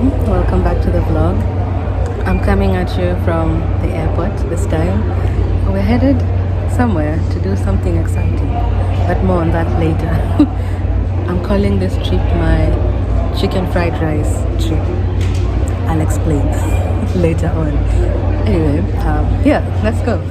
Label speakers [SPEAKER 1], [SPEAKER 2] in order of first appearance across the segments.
[SPEAKER 1] welcome back to the vlog. I'm coming at you from the airport this time. We're headed somewhere to do something exciting, but more on that later. I'm calling this trip my chicken fried rice trip. I'll explain later on. Anyway, yeah, let's go.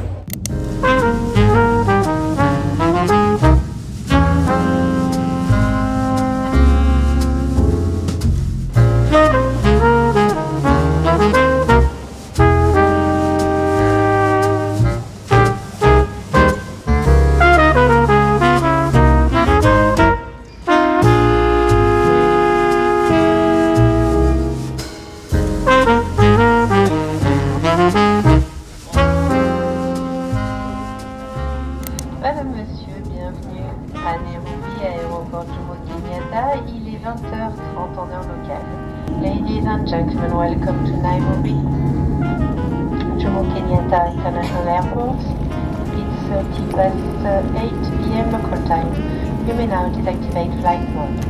[SPEAKER 2] Madame, Monsieur, bienvenue à Nairobi, aéroport Jomo-Kenyatta. Il est 20h30 en heure locale. Ladies and gentlemen, welcome to Nairobi, Jomo-Kenyatta International Airport. It's 30 past 8 p.m. local time. You may now deactivate flight mode.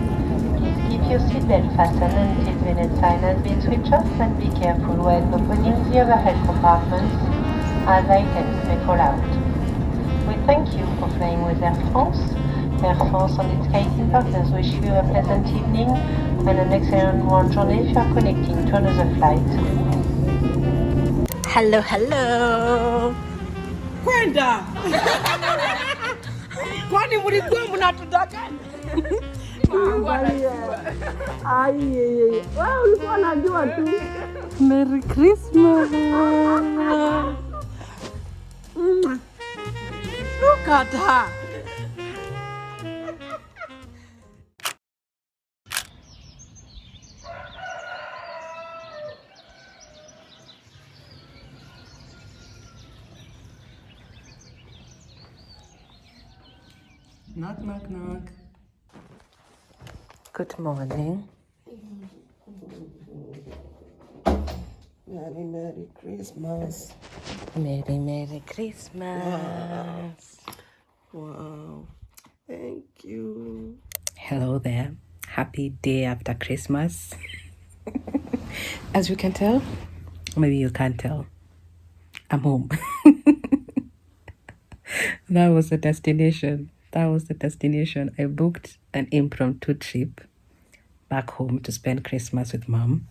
[SPEAKER 2] Please keep your seatbelt fastened until the minute sign has been switched off, and be careful when opening the overhead compartments as items may fall out. We thank you for flying with Air France. Air France and its catering partners wish you a pleasant evening and an excellent warm journey if you are connecting to another flight.
[SPEAKER 1] Hello, hello.
[SPEAKER 3] Kwenda kwani mlikuwa mnatutaka? Wewe ulikuwa unajua tu.
[SPEAKER 1] Merry Christmas.
[SPEAKER 3] Look at her.
[SPEAKER 1] Knock, knock, knock. Good morning.
[SPEAKER 3] Merry Christmas.
[SPEAKER 1] Merry Christmas.
[SPEAKER 3] Wow. Thank you.
[SPEAKER 1] Hello there. Happy day after Christmas. As you can tell, maybe you can't tell, I'm home. That was the destination. I booked an impromptu trip back home to spend Christmas with mom.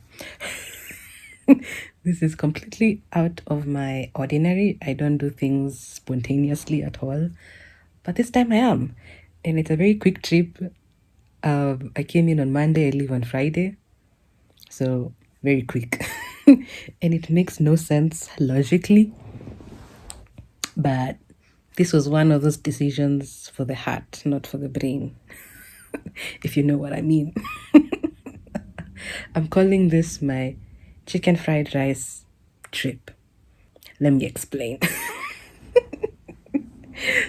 [SPEAKER 1] This is completely out of my ordinary. I don't do things spontaneously at all. But this time I am. And it's a very quick trip. I came in on Monday, I leave on Friday. So very quick. And it makes no sense logically. But this was one of those decisions for the heart, not for the brain. If you know what I mean. I'm calling this my chicken fried rice trip. Let me explain.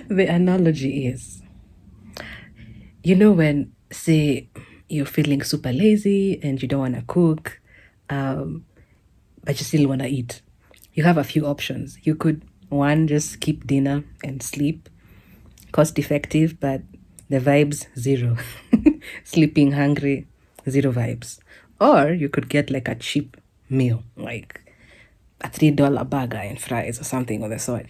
[SPEAKER 1] The analogy is, you know, when, say, you're feeling super lazy and you don't want to cook, but you still want to eat. You have a few options. You could, one, just skip dinner and sleep. Cost effective, but the vibes, zero. Sleeping hungry, zero vibes. Or you could get like a cheap meal, like a $3 burger and fries or something of the sort.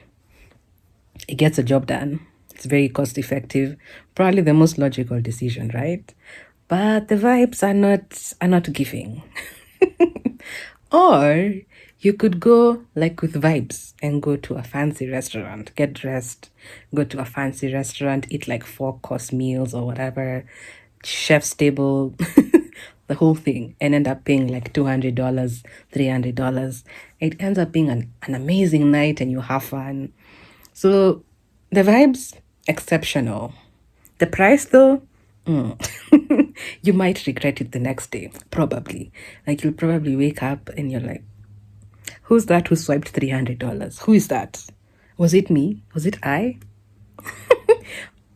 [SPEAKER 1] It gets the job done. It's very cost effective. Probably the most logical decision, right? But the vibes are not giving. Or you could go like with vibes and go to a fancy restaurant, get dressed, go to a fancy restaurant, eat like 4-course meals or whatever, chef's table, the whole thing, and end up paying like $200, $300. It ends up being an amazing night and you have fun. So the vibes, exceptional. The price though, you might regret it the next day, probably. Like you'll probably wake up and you're like, who's that who swiped $300? Who is that? Was it me? Was it I?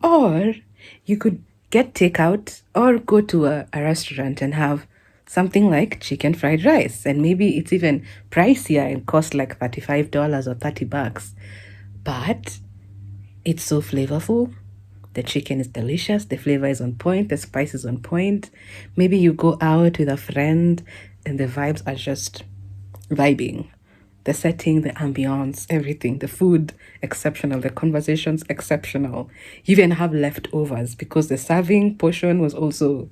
[SPEAKER 1] Or you could get takeout or go to a restaurant and have something like chicken fried rice. And maybe it's even pricier and costs like $35 or $30. But it's so flavorful. The chicken is delicious. The flavor is on point. The spice is on point. Maybe you go out with a friend and the vibes are just vibing. The setting, the ambience, everything, the food, exceptional, the conversations, exceptional. You even have leftovers because the serving portion was also,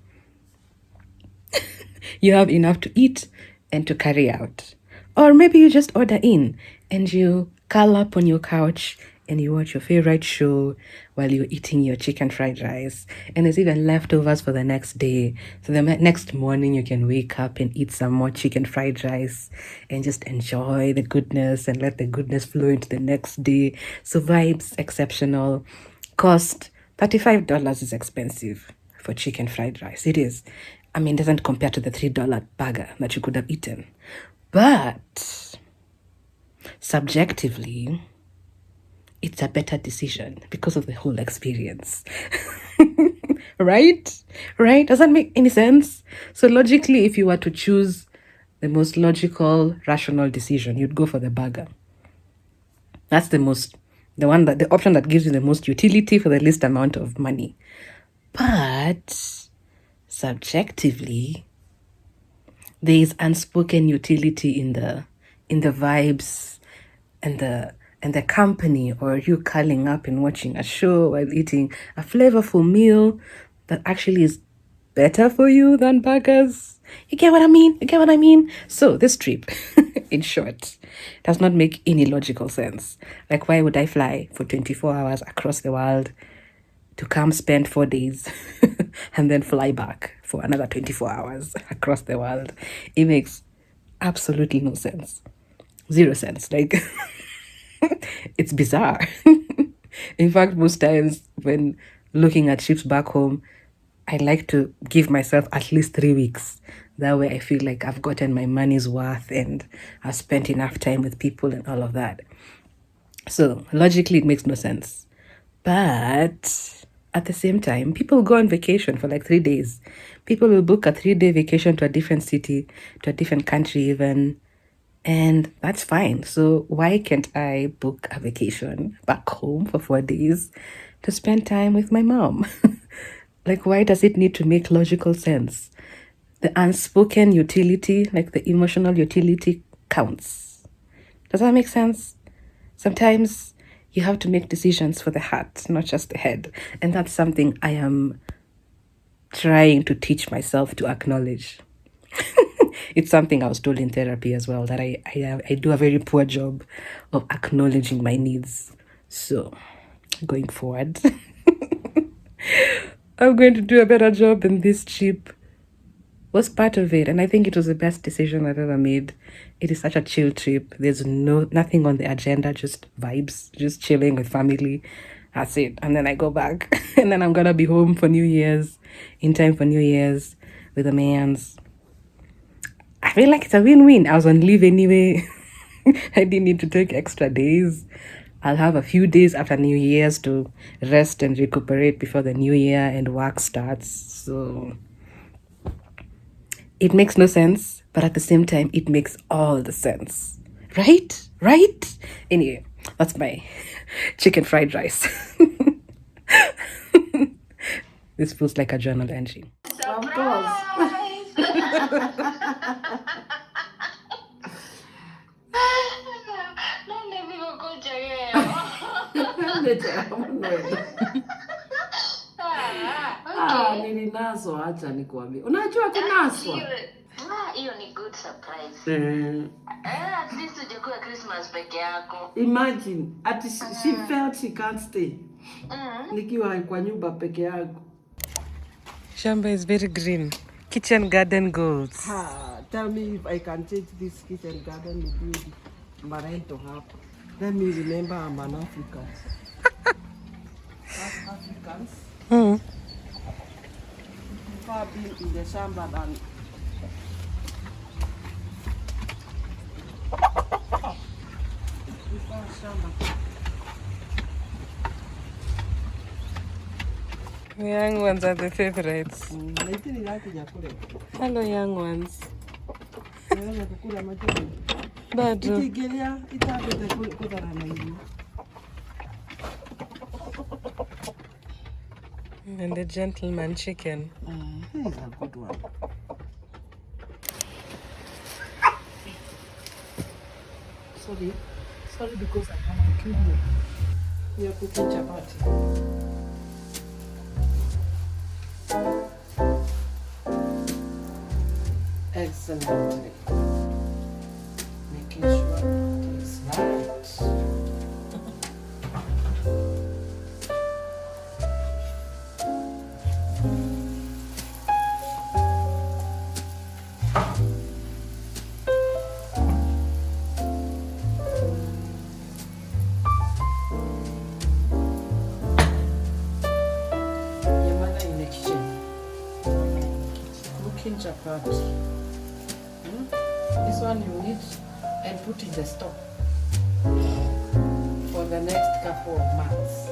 [SPEAKER 1] you have enough to eat and to carry out. Or maybe you just order in and you curl up on your couch and you watch your favorite show while you're eating your chicken fried rice. And there's even leftovers for the next day. So the next morning you can wake up and eat some more chicken fried rice and just enjoy the goodness and let the goodness flow into the next day. So vibes, exceptional. Cost, $35 is expensive for chicken fried rice. It is. I mean, it doesn't compare to the $3 burger that you could have eaten. But subjectively, it's a better decision because of the whole experience. Right? Right? Does that make any sense? So logically, if you were to choose the most logical, rational decision, you'd go for the burger. That's the option that gives you the most utility for the least amount of money. But subjectively, there is unspoken utility in the vibes and the company, or you curling up and watching a show while eating a flavorful meal that actually is better for you than burgers. You get what I mean? You get what I mean? So this trip, in short, does not make any logical sense. Like, why would I fly for 24 hours across the world to come spend 4 days and then fly back for another 24 hours across the world? It makes absolutely no sense. Zero sense. Like, it's bizarre. In fact, most times when looking at trips back home, I like to give myself at least 3 weeks. That way I feel like I've gotten my money's worth and I've spent enough time with people and all of that. So logically, it makes no sense. But at the same time, people go on vacation for like 3 days. People will book a 3-day vacation to a different city, to a different country even. And that's fine. So why can't I book a vacation back home for 4 days to spend time with my mom? Like, why does it need to make logical sense? The unspoken utility, like the emotional utility, counts. Does that make sense? Sometimes you have to make decisions for the heart, not just the head. And that's something I am trying to teach myself to acknowledge. It's something I was told in therapy as well, that I do a very poor job of acknowledging my needs. So going forward, I'm going to do a better job, and this trip was part of it. And I think it was the best decision I've ever made. It is such a chill trip. There's nothing on the agenda, just vibes, just chilling with family. That's it. And then I go back and then I'm going to be home for New Year's, in time for New Year's with the mans. I feel like it's a win-win. I was on leave anyway. I didn't need to take extra days. I'll have a few days after New Year's to rest and recuperate before the new year and work starts. So it makes no sense, but at the same time, it makes all the sense. Right? Right? Anyway, that's my chicken fried rice. This feels like a journal entry.
[SPEAKER 3] Of course. Nilinaswa, acha nikwambie. Unajua kunaswa?
[SPEAKER 2] Hiyo ni good surprise. At least hujakuwa Christmas peke yako.
[SPEAKER 3] Imagine, she felt she can't stay. Nikiwa kwa nyumba peke yangu.
[SPEAKER 1] Shamba is very green. Kitchen garden goals.
[SPEAKER 3] Tell me if I can change this kitchen garden to build Marento hub. Let me remember I'm an African. As Africans, far been in the shamba than
[SPEAKER 1] The young ones are the favorites. Hello, young ones. Bado. And the gentleman chicken.
[SPEAKER 3] He's a good one. sorry. Sorry because I cannot kill you. You're cooking chapati. Excellently. Making sure it is right. Your mother in the kitchen cooking chapati. This one you need and put in the store for the next couple of months.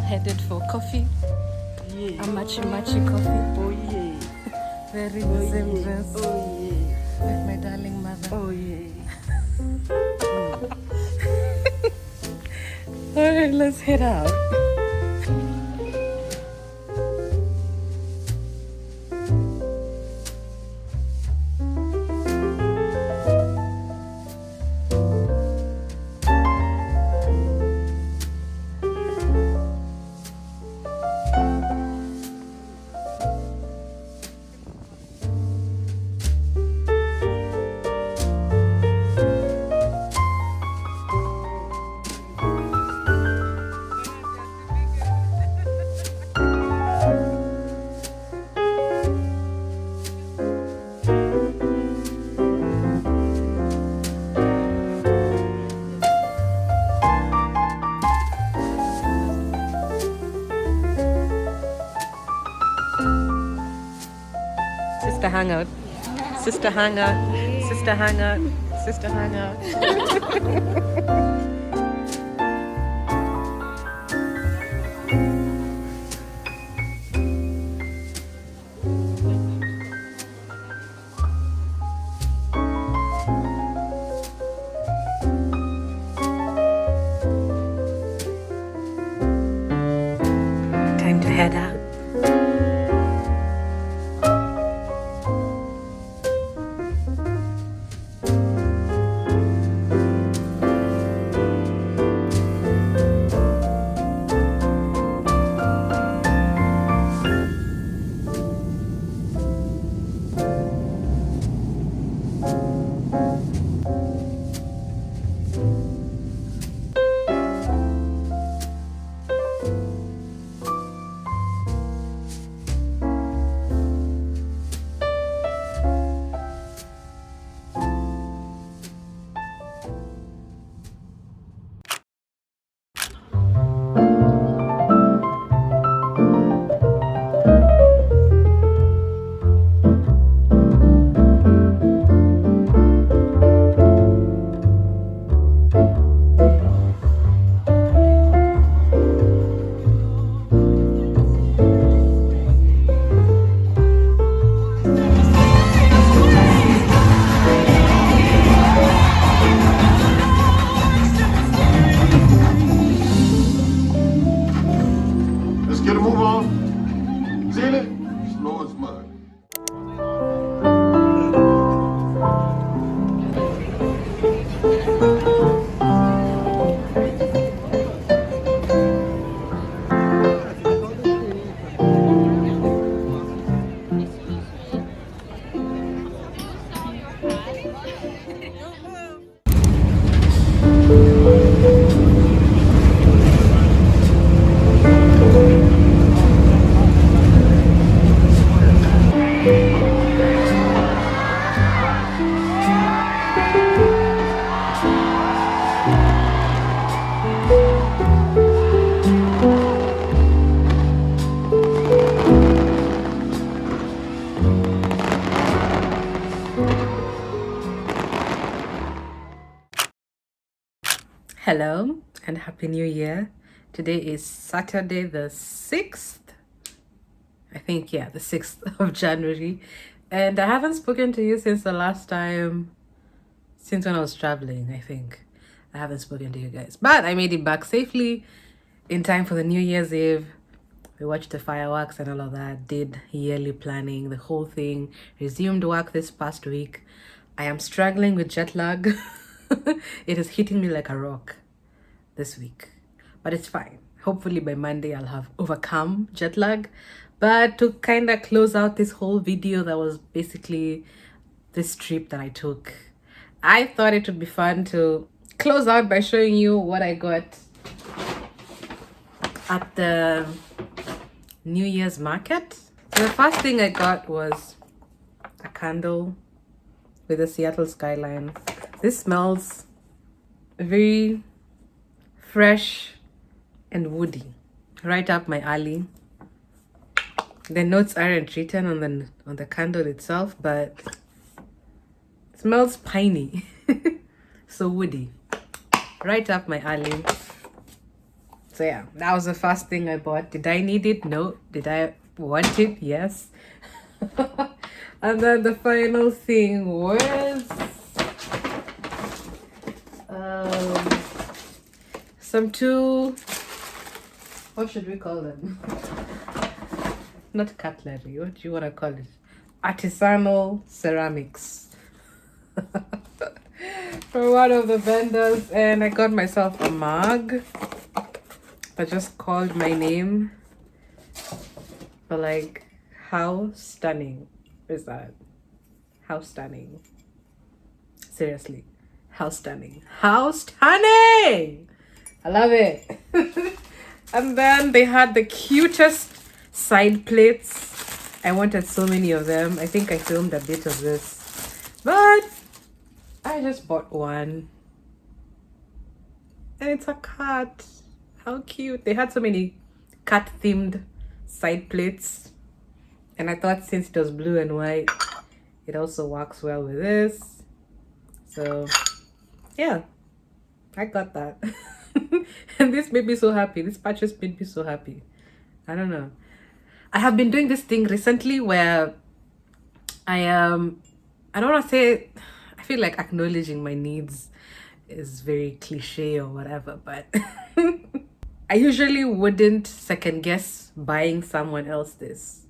[SPEAKER 1] Headed for coffee.
[SPEAKER 3] Yeah.
[SPEAKER 1] A matchy coffee.
[SPEAKER 3] Oh yeah.
[SPEAKER 1] Wearing the same dress
[SPEAKER 3] Oh yeah.
[SPEAKER 1] with my darling mother.
[SPEAKER 3] Oh yeah.
[SPEAKER 1] Alright, let's head out. Sister hangout. Sister hangout. Sister hangout. Sister hangout. Time to head out. Hello and Happy New Year. Today is Saturday the 6th. I think, yeah, the 6th of January. And I haven't spoken to you since the last time, since when I was traveling, I think. I haven't spoken to you guys. But I made it back safely in time for the New Year's Eve. We watched the fireworks and all of that, did yearly planning, the whole thing, resumed work this past week. I am struggling with jet lag. It is hitting me like a rock this week, but it's fine. Hopefully by Monday I'll have overcome jet lag. But to kind of close out this whole video that was basically this trip that I took, I thought it would be fun to close out by showing you what I got at the New Year's market. So the first thing I got was a candle with the Seattle skyline. This smells very fresh and woody, right up my alley. The notes aren't written on the candle itself, but it smells piney. So woody, right up my alley. So yeah, that was the first thing I bought. Did I need it? No. Did I want it? Yes. And then the final thing was some two, what should we call them? Not cutlery, what do you want to call it? Artisanal ceramics. From one of the vendors, and I got myself a mug that just called my name. But like, how stunning is that? How stunning. Seriously, how stunning. How stunning! I love it. And then they had the cutest side plates. I wanted so many of them. I think I filmed a bit of this, but I just bought one. And it's a cat. How cute. They had so many cat themed side plates. And I thought since it was blue and white, it also works well with this. So yeah, I got that. And this made me so happy. This purchase made me so happy. I don't know. I have been doing this thing recently where I don't want to say, I feel like acknowledging my needs is very cliche or whatever, but I usually wouldn't second guess buying someone else this.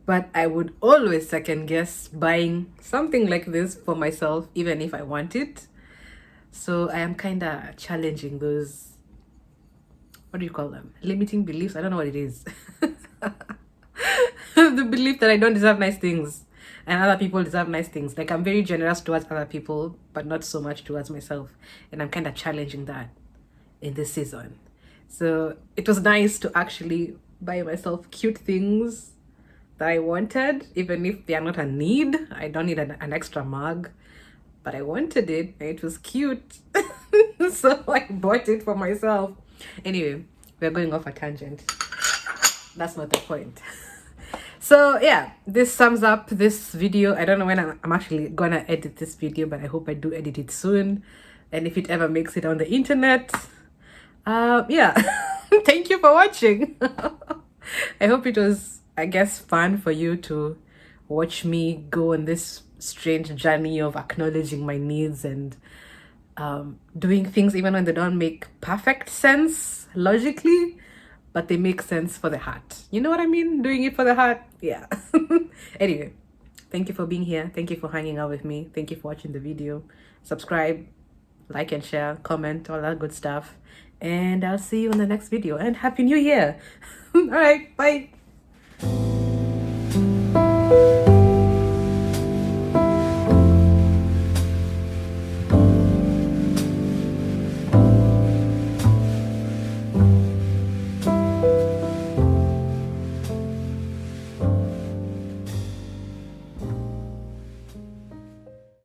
[SPEAKER 1] But I would always second guess buying something like this for myself, even if I want it. So I am kind of challenging those, what do you call them? Limiting beliefs? I don't know what it is. The belief that I don't deserve nice things and other people deserve nice things. Like, I'm very generous towards other people, but not so much towards myself. And I'm kind of challenging that in this season. So it was nice to actually buy myself cute things that I wanted, even if they are not a need. I don't need an extra mug, but I wanted it and it was cute. So I bought it for myself. Anyway, we're going off a tangent. That's not the point. So yeah, this sums up this video. I don't know when I'm actually gonna edit this video, but I hope I do edit it soon. And if it ever makes it on the internet, yeah. Thank you for watching. I hope it was, I guess, fun for you to watch me go on this strange journey of acknowledging my needs and doing things even when they don't make perfect sense logically, but they make sense for the heart. You know what I mean? Doing it for the heart. Yeah. Anyway, thank you for being here. Thank you for hanging out with me. Thank you for watching the video. Subscribe, like and share, comment, all that good stuff. And I'll see you in the next video. And Happy New Year. All right, bye.